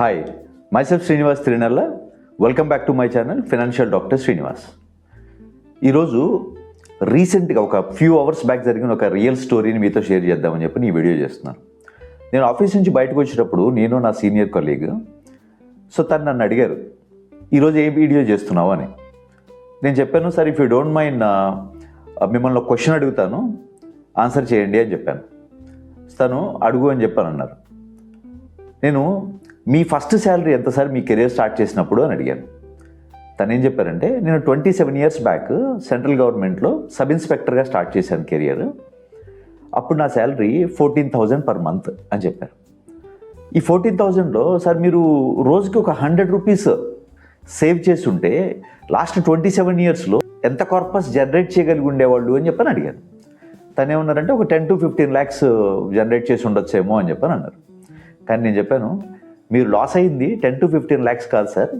Hi, myself Srinivas Tirunalla. Welcome back to my channel financial doctor Srinivas. ఈరోజు రీసెంట్గా ఒక ఫ్యూ అవర్స్ బ్యాక్ జరిగిన ఒక రియల్ స్టోరీని మీతో షేర్ చేద్దామని చెప్పి ఈ వీడియో చేస్తున్నాను. నేను ఆఫీస్ నుంచి బయటకు వచ్చేటప్పుడు నేను నా సీనియర్ కొలీగ్ తను నన్ను అడిగారు, ఈరోజు ఏ వీడియో చేస్తున్నావు అని. నేను చెప్పాను, sir if you don't mind మిమ్మల్ని ఒక క్వశ్చన్ అడుగుతాను, ఆన్సర్ చేయండి అని చెప్పాను. తను అడుగు అని చెప్పాను అన్నారు. నేను మీ ఫస్ట్ శాలరీ ఎంత సార్ మీ కెరీర్ స్టార్ట్ చేసినప్పుడు అని అడిగాను. తను ఏం చెప్పారంటే, నేను 27 years బ్యాక్ సెంట్రల్ గవర్నమెంట్లో సబ్ ఇన్స్పెక్టర్గా స్టార్ట్ చేశాను కెరియర్. అప్పుడు నా శాలరీ 14,000 per month అని చెప్పారు. ఈ 14,000లో సార్ మీరు రోజుకి ఒక 100 rupees సేవ్ చేసి ఉంటే లాస్ట్ 27 yearsలో ఎంత కార్పస్ జనరేట్ చేయగలిగి ఉండేవాళ్ళు అని చెప్పని అడిగాను. తను ఏమన్నారంటే ఒక 10 to 15 lakhs జనరేట్ చేసి ఉండొచ్చేమో అని చెప్పని అన్నారు. కానీ నేను చెప్పాను, మీరు లాస్ అయింది 10 to 15 lakhs కాదు సార్,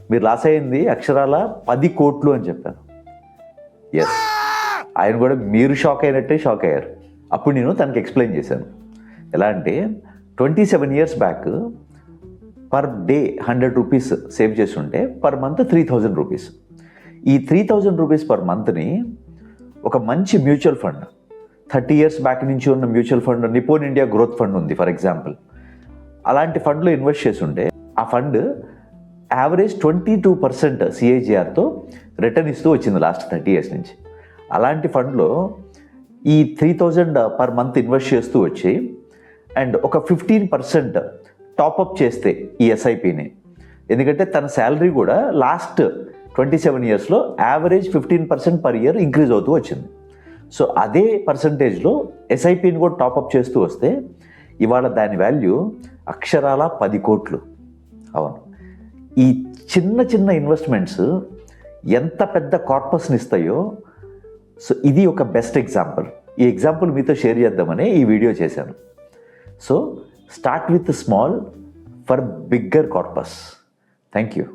మీరు లాస్ అయింది అక్షరాల 10 కోట్లు అని చెప్పాను. ఎస్, ఆయన కూడా మీరు షాక్ అయినట్టే షాక్ అయ్యారు. అప్పుడు నేను తనకి ఎక్స్ప్లెయిన్ చేశాను. ఎలా అంటే 27 years back per day 100 rupees save చేసి ఉంటే పర్ మంత్ 3,000 rupees. ఈ 3,000 rupees పర్ మంత్ని ఒక మంచి మ్యూచువల్ ఫండ్, 30 years బ్యాక్ నుంచి ఉన్న mutual fund నిపోన్ India growth fund ఉంది ఫర్ ఎగ్జాంపుల్, అలాంటి ఫండ్లో ఇన్వెస్ట్ చేసి ఉంటే ఆ ఫండ్ యావరేజ్ 22% CAGRతో రిటర్న్ ఇస్తూ వచ్చింది లాస్ట్ 30 years నుంచి. అలాంటి ఫండ్లో ఈ 3,000 per month ఇన్వెస్ట్ చేస్తూ వచ్చి అండ్ ఒక 15% టాపప్ చేస్తే ఈ ఎస్ఐపిని, ఎందుకంటే తన శాలరీ కూడా లాస్ట్ 27 yearsలో యావరేజ్ 15% per year ఇంక్రీజ్ అవుతూ వచ్చింది. సో అదే పర్సంటేజ్లో ఎస్ఐపిని కూడా టాపప్ చేస్తూ వస్తే ఇవాళ దాని వాల్యూ అక్షరాల 10 కోట్లు. అవును, ఈ చిన్న చిన్న ఇన్వెస్ట్మెంట్స్ ఎంత పెద్ద కార్పస్ని ఇస్తాయో. సో ఇది ఒక బెస్ట్ ఎగ్జాంపుల్. ఈ ఎగ్జాంపుల్ మీతో షేర్ చేద్దామని ఈ వీడియో చేశాను. So start with small for bigger corpus. Thank you.